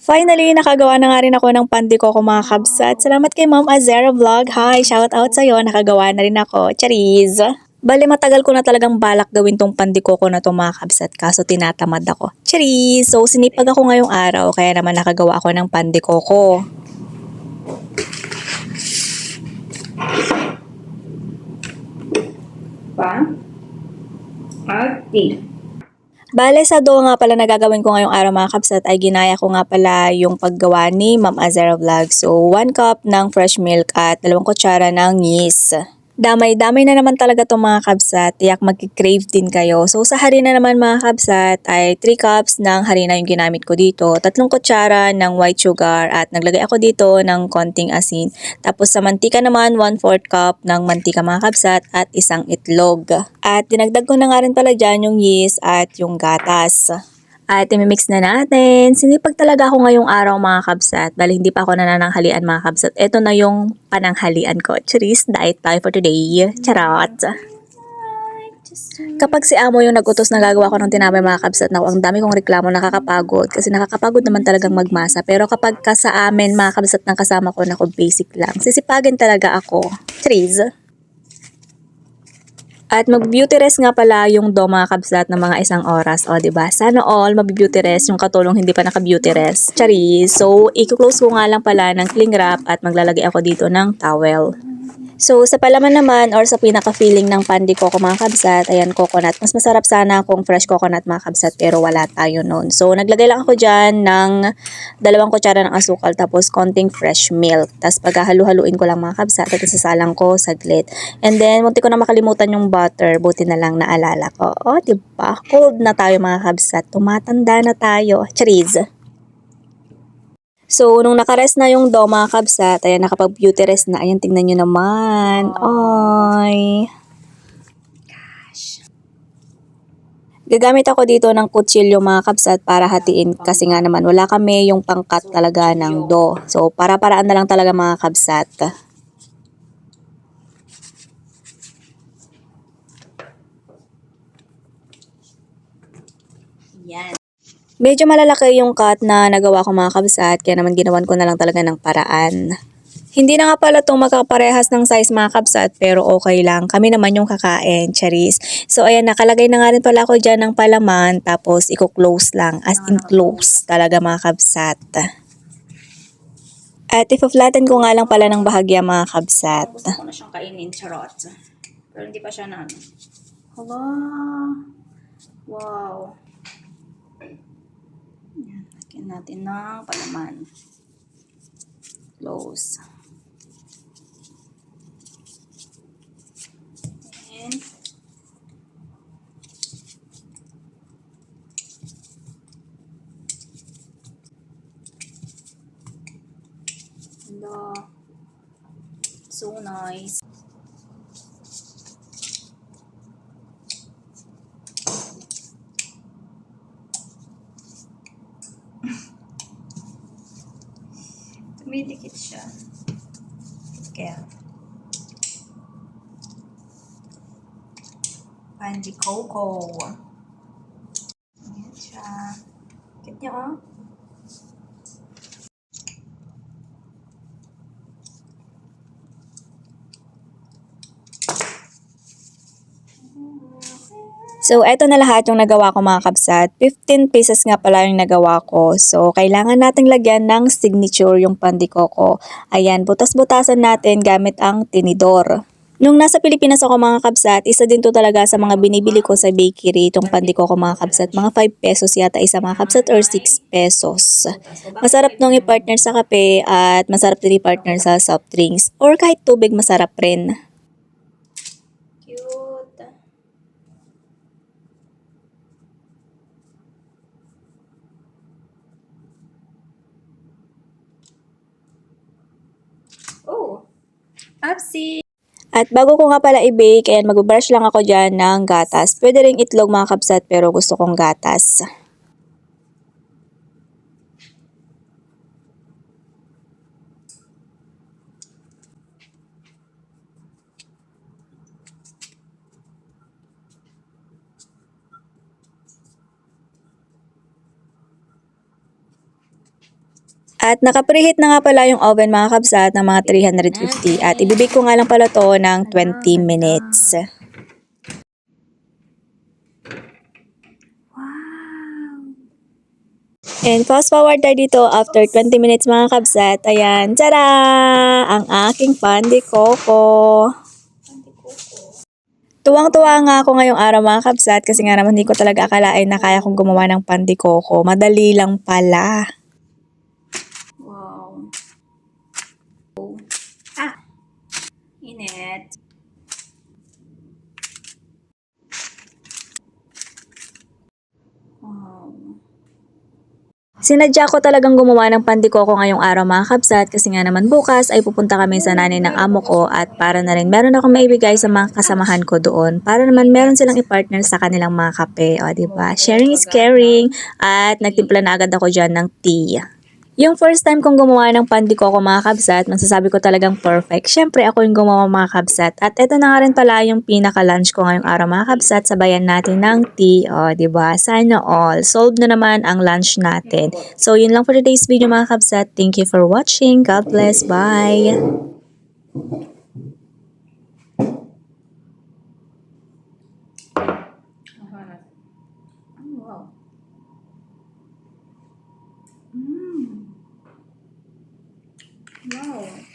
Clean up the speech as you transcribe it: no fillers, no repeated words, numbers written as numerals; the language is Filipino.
Finally, nakagawa na nga rin ako ng pandiko ko mga kabsat. Salamat kay Ma'am Azera Vlog. Hi, shout out sa'yo. Nakagawa na rin ako. Charis! Bale, matagal ko na talagang balak gawin tong pandiko ko na to mga kabsat. Kaso tinatamad ako. Charis! So, sinipag ako ngayong araw. Kaya naman nakagawa ako ng pandiko ko. Bale, sa dough nga pala na gagawin ko ngayong araw mga kabsat ay ginaya ko nga pala yung paggawa ni Ma'am Azera Vlog. So, 1 cup ng fresh milk at 2 kutsara ng yeast. Damay-damay na naman talaga itong mga kabsat. Tiyak magki-crave din kayo. So, sa harina naman mga kabsat ay 3 cups ng harina yung ginamit ko dito. 3 kutsara ng white sugar at naglagay ako dito ng konting asin. Tapos sa mantika naman, 1/4 cup ng mantika mga kabsat at isang itlog. At dinagdag ko na nga rin pala dyan yung yeast at yung gatas. At imimix na natin. Sinipag talaga ako ngayong araw mga kabsat. Dahil hindi pa ako nanananghalian mga kabsat. Ito na yung pananghalian ko. Charis, diet tayo for today. Charot! Kapag si amo yung nagutos na gagawa ko ng tinapay mga kabsat, naku, ang dami kong reklamo, nakakapagod. Kasi nakakapagod naman talagang magmasa. Pero kapag ka sa amin mga kabsat ng kasama ko, naku, basic lang. Sisipagin talaga ako. Charis! At mag-beauty rest nga pala yung dough mga kabsat ng mga 1 oras. O, diba? Sana all mag-beauty rest yung katulong hindi pa naka-beauty rest. Charis! So, i-close ko nga lang pala ng cling wrap at maglalagay ako dito ng towel. So, sa palaman naman or sa pinaka-feeling ng pandiko ko mga kabsat, ayan, coconut. Mas masarap sana kung fresh coconut mga kabsat pero wala tayo noon. So, naglagay lang ako dyan ng 2 kutsara ng asukal tapos konting fresh milk. Tapos paghahalu-haluin ko lang mga kabsat at isasalang ko saglit. And then, munti ko na makalimutan yung butter. Buti na lang naalala ko. O, diba? Cold na tayo mga kabsat. Tumatanda na tayo. Charis! So, nung nakarest na yung dough mga kabsat, ayan, nakapag-beauty rest na. Ayan, tingnan nyo naman. Ay. Gagamit ako dito ng kutsilyo mga kabsat para hatiin kasi nga naman wala kami yung pangkat talaga ng dough. So, para-paraan na lang talaga mga kabsat. Yan. Medyo malalaki yung cut na nagawa ko mga kabsat, kaya naman ginawan ko na lang talaga ng paraan. Hindi na nga pala itong magkaparehas ng size mga kabsat, pero okay lang. Kami naman yung kakain, Charis. So ayan, nakalagay na nga rin pala ako dyan ng palaman, tapos i-close lang, as in close talaga mga kabsat. At ipa-flatten ko nga lang pala ng bahagya mga kabsat. Gusto ko na siyang kainin, charot. Pero hindi pa siya na ano. Hala. Wow. Lagyan natin ng palaman. Close. And hello. So nice. Tumidikit siya. Kaya Panji Coco. Ayan siya. Kit niya oh. So, eto na lahat yung nagawa ko mga kabsat. 15 pieces nga pala yung nagawa ko. So, kailangan nating lagyan ng signature yung pandiko ko. Ayan, butas-butasan natin gamit ang tinidor. Nung nasa Pilipinas ako mga kabsat, isa din to talaga sa mga binibili ko sa bakery, itong pandiko ko mga kabsat. Mga 5 pesos yata isa mga kabsat or 6 pesos. Masarap nung i-partner sa kape at masarap din i-partner sa soft drinks. Or kahit tubig masarap rin. Cute. Oh, Upsi! At bago ko nga pala i-bake, ayan, mag-brush lang ako dyan ng gatas. Pwede ring itlog mga kabsat, pero gusto kong gatas. At naka-preheat na nga pala yung oven mga kabsat ng mga 350 at ibibig ko nga lang pala to ng 20 minutes. And fast forward tayo dito after 20 minutes mga kabsat. Ayan, tada! Ang aking pan de coco. Tuwang-tuwa nga ako ngayong araw mga kabsat kasi nga naman hindi ko talaga akalain na kaya kong gumawa ng pan de coco. Madali lang pala. Wow. Init. Wow. Sinadya ko talagang gumawa ng pandikoko ngayong araw mga kabsat kasi nga naman bukas ay pupunta kami sa nanay ng amo ko at para na rin meron akong maibigay sa mga kasamahan ko doon para naman meron silang i-partner sa kanilang mga kape. O diba? Sharing is caring at nagtimpla na agad ako dyan ng tea. Yung first time kong gumawa ng pandikoko mga kabsat, masasabi ko talagang perfect. Siyempre ako yung gumawa mga kabsat. At ito na nga rin pala yung pinaka-lunch ko ngayong araw mga kabsat. Sabayan natin ng tea. O, diba? Sana all. Solved na naman ang lunch natin. So, yun lang for today's video mga kabsat. Thank you for watching. God bless. Bye! Wow. Wow.